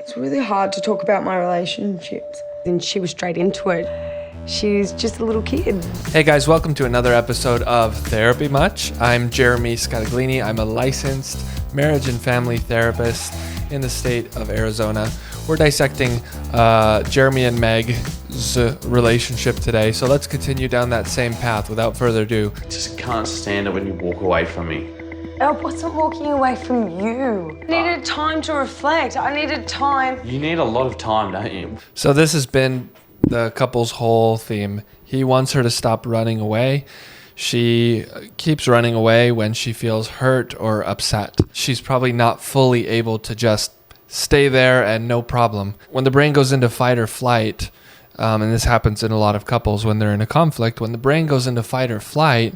It's really hard to talk about my relationships. And she was straight into it. She's just a little kid. Hey guys, welcome to another episode of Therapy Much. I'm Jeremy Scottaglini. I'm a licensed marriage and family therapist in the state of Arizona. We're dissecting Jeremy and Meg's relationship today, so let's continue down that same path without further ado. Just can't stand it when you walk away from me. I wasn't walking away from you. I needed time to reflect. I needed time. You need a lot of time, don't you? So this has been the couple's whole theme. He wants her to stop running away. She keeps running away when she feels hurt or upset. She's probably not fully able to just stay there and no problem. When the brain goes into fight or flight, and this happens in a lot of couples when they're in a conflict, when the brain goes into fight or flight,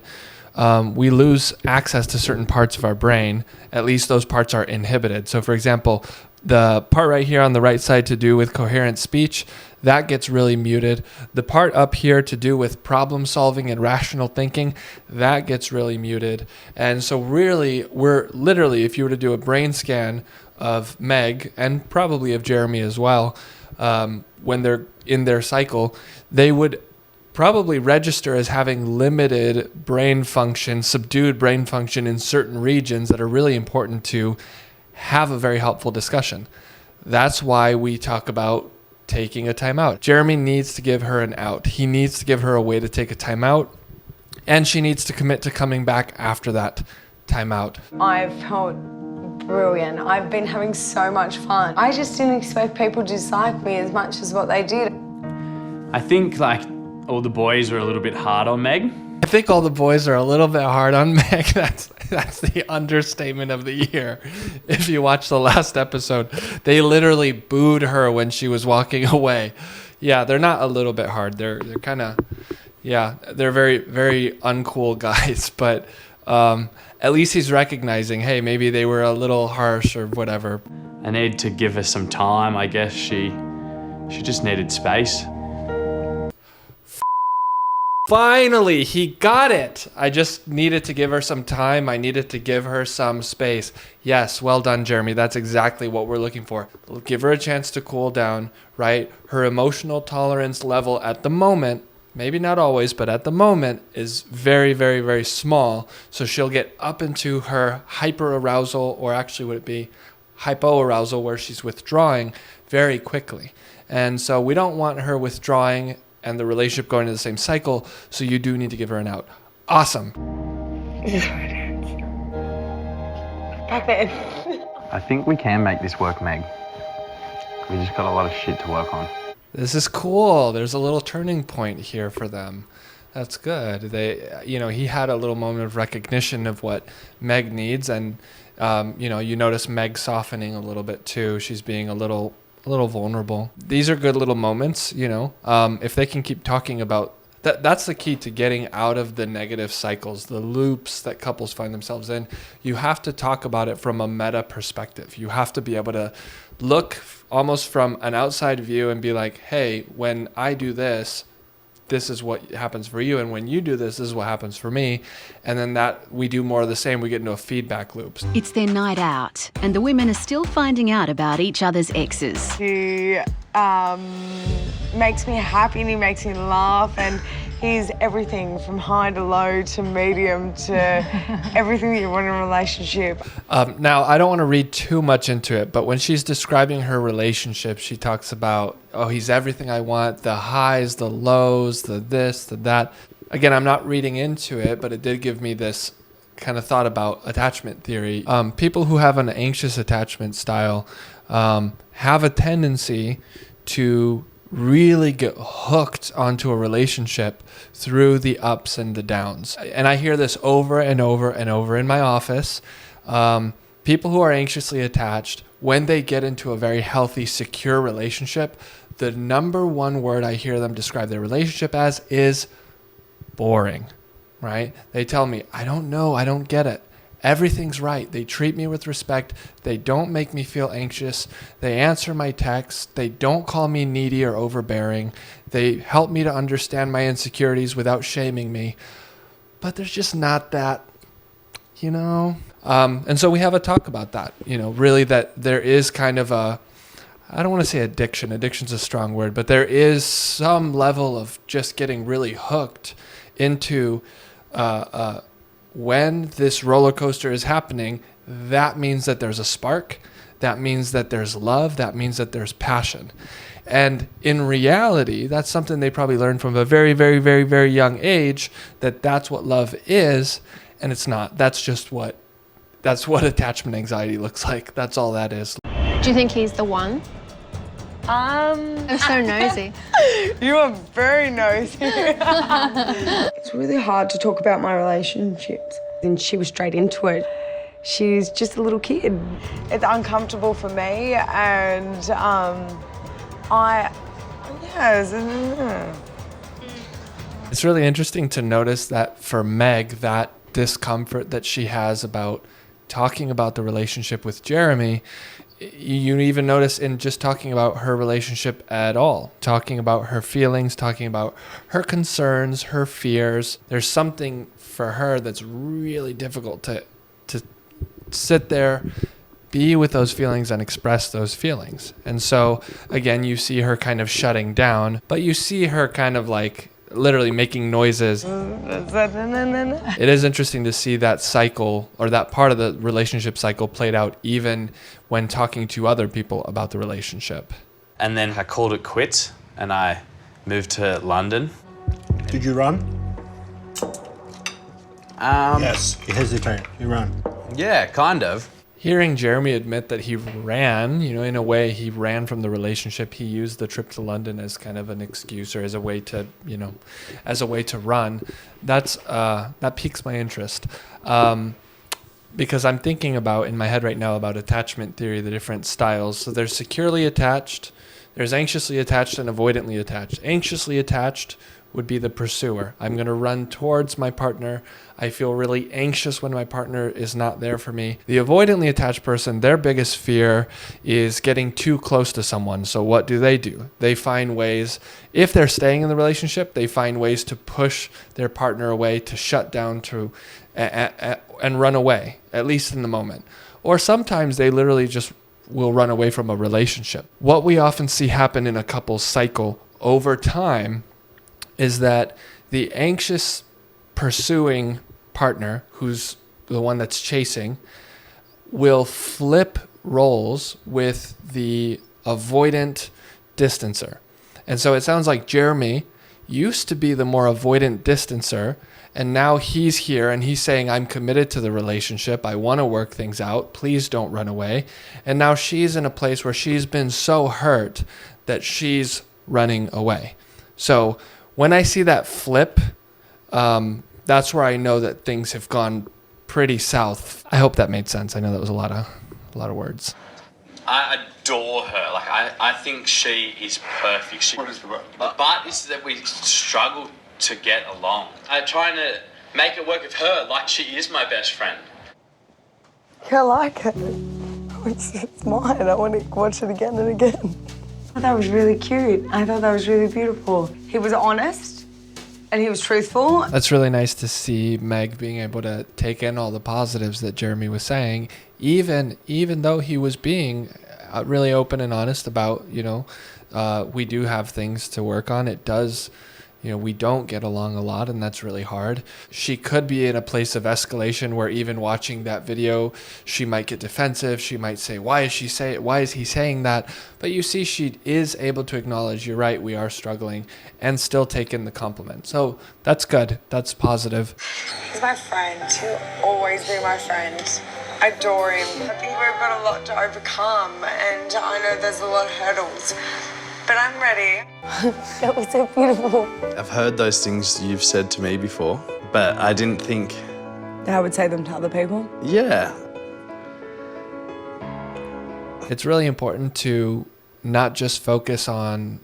we lose access to certain parts of our brain. At least those parts are inhibited. So for example, the part right here on the right side to do with coherent speech, that gets really muted. The part up here to do with problem solving and rational thinking, that gets really muted. And so really, we're literally, if you were to do a brain scan of Meg and probably of Jeremy as well, when they're in their cycle, they would probably register as having limited brain function, subdued brain function in certain regions that are really important to have a very helpful discussion. That's why we talk about taking a time out. Jeremy needs to give her an out. He needs to give her a way to take a time out, and she needs to commit to coming back after that time out. I've felt brilliant. I've been having so much fun. I just didn't expect people to dislike me as much as what they did. I think all the boys were a little bit hard on Meg. I think all the boys are a little bit hard on Meg. That's the understatement of the year. If you watch the last episode, they literally booed her when she was walking away. Yeah, they're not a little bit hard. They're kind of, yeah, they're very, very uncool guys. But at least he's recognizing, hey, maybe they were a little harsh or whatever. I need to give her some time. I guess she just needed space. Finally, he got it. I just needed to give her some time. I needed to give her some space. Yes, well done, Jeremy. That's exactly what we're looking for. Give her a chance to cool down, right? Her emotional tolerance level at the moment, maybe not always, but at the moment is very, very, very small. So she'll get up into her hyperarousal, or actually would it be hypoarousal, where she's withdrawing very quickly. And so we don't want her withdrawing and the relationship going into the same cycle, so you do need to give her an out. Awesome. I think we can make this work, Meg. We just got a lot of shit to work on. This is cool. There's a little turning point here for them. That's good. He had a little moment of recognition of what Meg needs, and you notice Meg softening a little bit too. She's being a little vulnerable. These are good little moments, if they can keep talking about that. That's the key to getting out of the negative cycles, the loops that couples find themselves in. You have to talk about it from a meta perspective. You have to be able to look almost from an outside view and be like, hey, when I do this, this is what happens for you, and when you do this, this is what happens for me. And then that we do more of the same. We get into a feedback loop. It's their night out, and the women are still finding out about each other's exes. He makes me happy and he makes me laugh, and he's everything from high to low to medium to everything that you want in a relationship. Now, I don't want to read too much into it, but when she's describing her relationship, she talks about, oh, he's everything I want, the highs, the lows, the this, the that. Again, I'm not reading into it, but it did give me this kind of thought about attachment theory. People who have an anxious attachment style have a tendency to really get hooked onto a relationship through the ups and the downs. And I hear this over and over and over in my office. People who are anxiously attached, when they get into a very healthy, secure relationship, the number one word I hear them describe their relationship as is boring, right? They tell me, I don't know, I don't get it. Everything's right. They treat me with respect. They don't make me feel anxious. They answer my texts. They don't call me needy or overbearing. They help me to understand my insecurities without shaming me. But there's just not that, And so we have a talk about that, really that there is kind of a, I don't want to say addiction. Addiction's a strong word, but there is some level of just getting really hooked into when this roller coaster is happening. That means that there's a spark. That means that there's love. That means that there's passion. And in reality, that's something they probably learned from a very, very, very, very young age, that that's what love is. And it's not. That's what attachment anxiety looks like. That's all that is. Do you think he's the one? I'm so nosy. You are very nosy. It's really hard to talk about my relationships. And she was straight into it. She's just a little kid. It's uncomfortable for me, and It's really interesting to notice that for Meg, that discomfort that she has about talking about the relationship with Jeremy, you even notice in just talking about her relationship at all, talking about her feelings, talking about her concerns, her fears. There's something for her that's really difficult to sit there, be with those feelings and express those feelings. And so again, you see her kind of shutting down, but you see her kind of like literally making noises. It is interesting to see that cycle, or that part of the relationship cycle, played out even when talking to other people about the relationship. And then I called it quits and I moved to London. Did you run? Yes, you hesitate, you run. Yeah, kind of. Hearing Jeremy admit that he ran, in a way he ran from the relationship. He used the trip to London as kind of an excuse, or as a way to, run. That piques my interest. Because I'm thinking about, in my head right now, about attachment theory, the different styles. So there's securely attached, there's anxiously attached, and avoidantly attached. Anxiously attached would be the pursuer. I'm going to run towards my partner. I feel really anxious when my partner is not there for me. The avoidantly attached person, their biggest fear is getting too close to someone. So what do? They find ways, if they're staying in the relationship, they find ways to push their partner away, to shut down, and run away, at least in the moment. Or sometimes they literally just will run away from a relationship. What we often see happen in a couple's cycle over time is that the anxious pursuing partner, who's the one that's chasing, will flip roles with the avoidant distancer. And so it sounds like Jeremy used to be the more avoidant distancer, and now he's here and he's saying, I'm committed to the relationship. I want to work things out. Please don't run away. And now she's in a place where she's been so hurt that she's running away. So when I see that flip, that's where I know that things have gone pretty south. I hope that made sense. I know that was a lot of words. I adore her. Like I think she is perfect. What is the word? But it's that we struggle to get along. I'm trying to make it work with her like she is my best friend. I like it. It's mine. I want to watch it again and again. I thought that was really cute. I thought that was really beautiful. He was honest and he was truthful. That's really nice to see Meg being able to take in all the positives that Jeremy was saying, even though he was being really open and honest about, we do have things to work on. It does, we don't get along a lot, and that's really hard. She could be in a place of escalation where even watching that video, she might get defensive. She might say, why is he saying that? But you see, she is able to acknowledge, you're right, we are struggling, and still take in the compliment. So that's good. That's positive. He's my friend. He'll always be my friend. I adore him. I think we've got a lot to overcome, and I know there's a lot of hurdles. But I'm ready. That was so beautiful. I've heard those things you've said to me before, but I didn't think... I would say them to other people. Yeah. It's really important to not just focus on,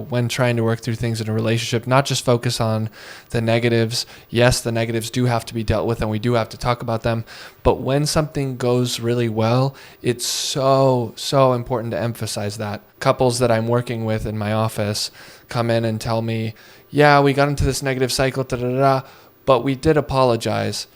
when trying to work through things in a relationship, not just focus on the negatives. Yes, the negatives do have to be dealt with and we do have to talk about them. But when something goes really well, it's so, so important to emphasize that. Couples that I'm working with in my office come in and tell me, yeah, we got into this negative cycle, but we did apologize.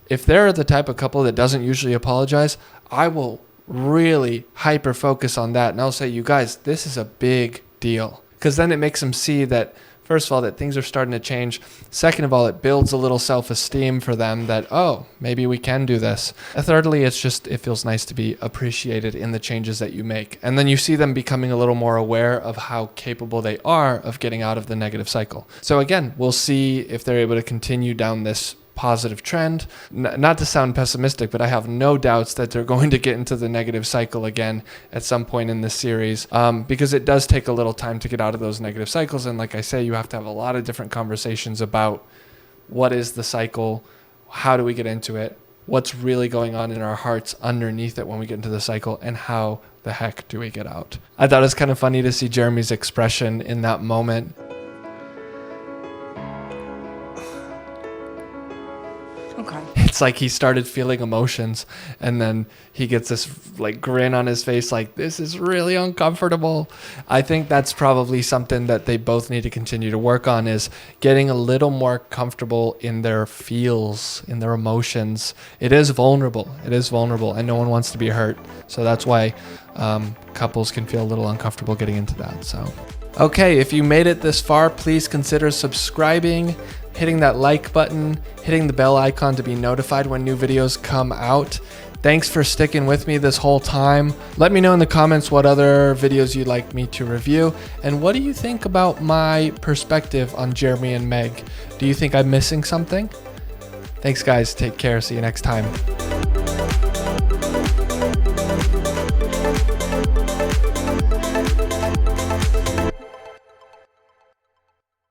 If they're the type of couple that doesn't usually apologize, I will really hyper focus on that. And I'll say, you guys, this is a big deal. Because then it makes them see that, first of all, that things are starting to change. Second of all, it builds a little self-esteem for them that, oh, maybe we can do this. And thirdly, it feels nice to be appreciated in the changes that you make. And then you see them becoming a little more aware of how capable they are of getting out of the negative cycle. So again, we'll see if they're able to continue down this positive trend. Not to sound pessimistic, but I have no doubts that they're going to get into the negative cycle again at some point in this series, because it does take a little time to get out of those negative cycles. And like I say, you have to have a lot of different conversations about what is the cycle, how do we get into it, what's really going on in our hearts underneath it when we get into the cycle, and how the heck do we get out. I thought it was kind of funny to see Jeremy's expression in that moment. Okay. It's like he started feeling emotions, and then he gets this like grin on his face like, this is really uncomfortable. I think that's probably something that they both need to continue to work on, is getting a little more comfortable in their feels, in their emotions. It is vulnerable, and no one wants to be hurt. So that's why couples can feel a little uncomfortable getting into that. So, okay, if you made it this far, please consider subscribing, hitting that like button, hitting the bell icon to be notified when new videos come out. Thanks for sticking with me this whole time. Let me know in the comments what other videos you'd like me to review, and what do you think about my perspective on Jeremy and Meg? Do you think I'm missing something? Thanks guys, take care, see you next time.